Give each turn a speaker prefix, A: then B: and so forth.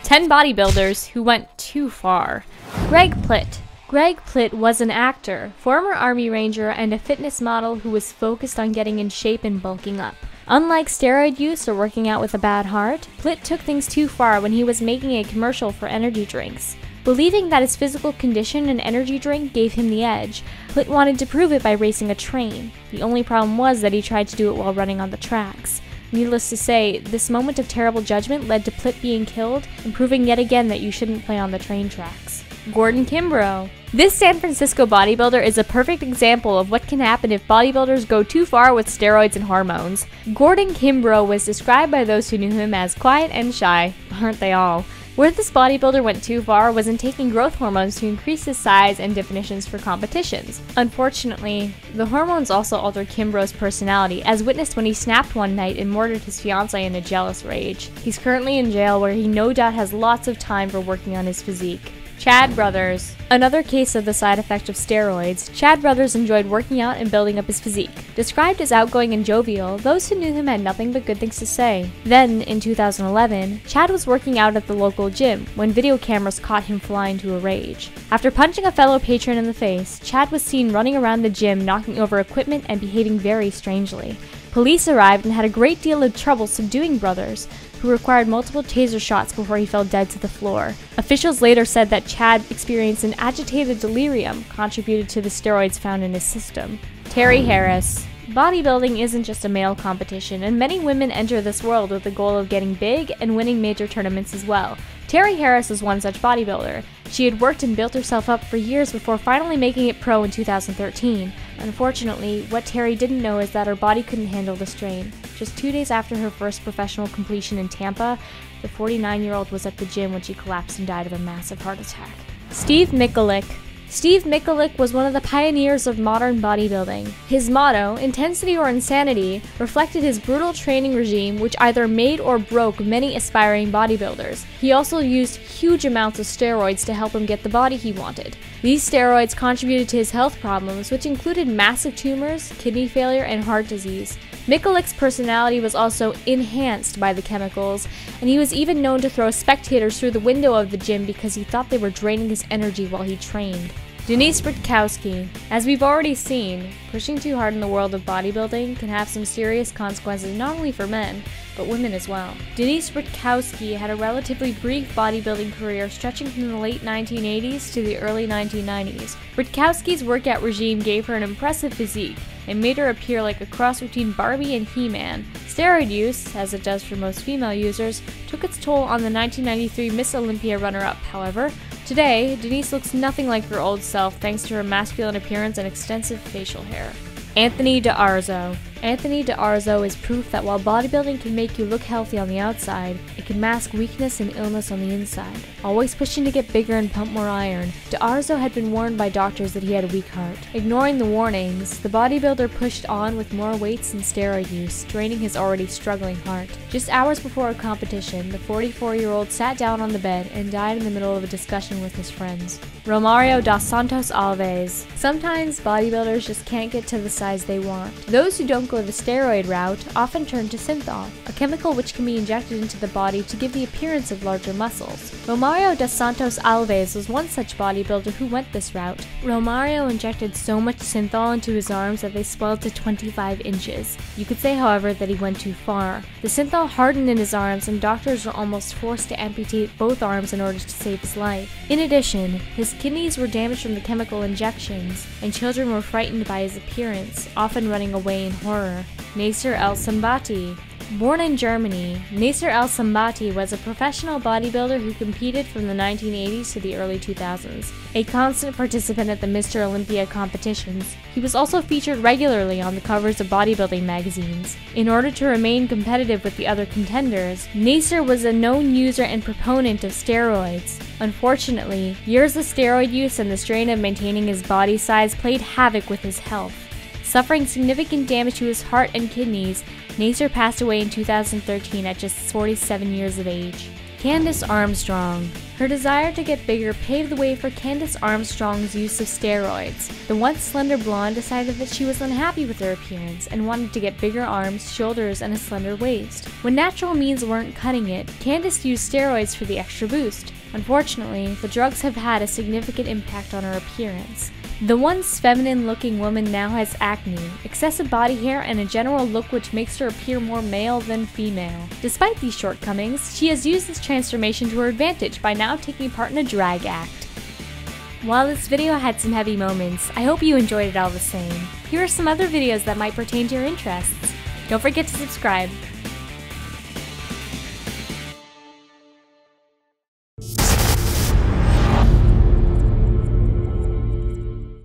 A: 10 bodybuilders who went too far. Greg Plitt. Greg Plitt was an actor, former Army Ranger, and a fitness model who was focused on getting in shape and bulking up. Unlike steroid use or working out with a bad heart, Plitt took things too far when he was making a commercial for energy drinks. Believing that his physical condition and energy drink gave him the edge, Plitt wanted to prove it by racing a train. The only problem was that he tried to do it while running on the tracks. Needless to say, this moment of terrible judgment led to Plitt being killed and proving yet again that you shouldn't play on the train tracks. Gordon Kimbrough. This San Francisco bodybuilder is a perfect example of what can happen if bodybuilders go too far with steroids and hormones. Gordon Kimbrough was described by those who knew him as quiet and shy, aren't they all? Where this bodybuilder went too far was in taking growth hormones to increase his size and definitions for competitions. Unfortunately, the hormones also altered Kimbrough's personality, as witnessed when he snapped one night and murdered his fiancée in a jealous rage. He's currently in jail where he no doubt has lots of time for working on his physique. Chad Brothers. Another case of the side effect of steroids, Chad Brothers enjoyed working out and building up his physique. Described as outgoing and jovial, those who knew him had nothing but good things to say. Then, in 2011, Chad was working out at the local gym when video cameras caught him flying to a rage. After punching a fellow patron in the face, Chad was seen running around the gym, knocking over equipment and behaving very strangely. Police arrived and had a great deal of trouble subduing Brothers, who required multiple taser shots before he fell dead to the floor. Officials later said that Chad experienced an agitated delirium contributed to the steroids found in his system. Terry Harris. Bodybuilding isn't just a male competition, and many women enter this world with the goal of getting big and winning major tournaments as well. Terry Harris is one such bodybuilder. She had worked and built herself up for years before finally making it pro in 2013. Unfortunately, what Terry didn't know is that her body couldn't handle the strain. Just 2 days after her first professional completion in Tampa, the 49-year-old was at the gym when she collapsed and died of a massive heart attack. Steve Michalek. Steve Michalek was one of the pioneers of modern bodybuilding. His motto, intensity or insanity, reflected his brutal training regime which either made or broke many aspiring bodybuilders. He also used huge amounts of steroids to help him get the body he wanted. These steroids contributed to his health problems, which included massive tumors, kidney failure, and heart disease. Michalek's personality was also enhanced by the chemicals, and he was even known to throw spectators through the window of the gym because he thought they were draining his energy while he trained. Denis Brickowski. As we've already seen, pushing too hard in the world of bodybuilding can have some serious consequences not only for men, but women as well. Denis Brickowski had a relatively brief bodybuilding career stretching from the late 1980s to the early 1990s. Brickowski's workout regime gave her an impressive physique and made her appear like a cross between Barbie and He-Man. Steroid use, as it does for most female users, took its toll on the 1993 Miss Olympia runner-up, however. Today, Denise looks nothing like her old self thanks to her masculine appearance and extensive facial hair. Anthony D'Arzo. Anthony D'Arzo is proof that while bodybuilding can make you look healthy on the outside, it can mask weakness and illness on the inside. Always pushing to get bigger and pump more iron, D'Arzo had been warned by doctors that he had a weak heart. Ignoring the warnings, the bodybuilder pushed on with more weights and steroid use, draining his already struggling heart. Just hours before a competition, the 44-year-old sat down on the bed and died in the middle of a discussion with his friends. Romario dos Santos. Sometimes bodybuilders just can't get to the size they want. Those who don't go the steroid route often turn to synthol, a chemical which can be injected into the body to give the appearance of larger muscles. Romario dos Santos was one such bodybuilder who went this route. Romario injected so much synthol into his arms that they swelled to 25 inches. You could say, however, that he went too far. The synthol hardened in his arms and doctors were almost forced to amputate both arms in order to save his life. In addition, his kidneys were damaged from the chemical injections, and children were frightened by his appearance, often running away in horror. Nasser Alsumati. Born in Germany, Nasser Alsumati was a professional bodybuilder who competed from the 1980s to the early 2000s. A constant participant at the Mr. Olympia competitions, he was also featured regularly on the covers of bodybuilding magazines. In order to remain competitive with the other contenders, Nasser was a known user and proponent of steroids. Unfortunately, years of steroid use and the strain of maintaining his body size played havoc with his health. Suffering significant damage to his heart and kidneys, Nasser passed away in 2013 at just 47 years of age. Candace Armstrong. Her desire to get bigger paved the way for Candace Armstrong's use of steroids. The once slender blonde decided that she was unhappy with her appearance and wanted to get bigger arms, shoulders, and a slender waist. When natural means weren't cutting it, Candace used steroids for the extra boost. Unfortunately, the drugs have had a significant impact on her appearance. The once feminine-looking woman now has acne, excessive body hair, and a general look which makes her appear more male than female. Despite these shortcomings, she has used this transformation to her advantage by now taking part in a drag act. While this video had some heavy moments, I hope you enjoyed it all the same. Here are some other videos that might pertain to your interests. Don't forget to subscribe.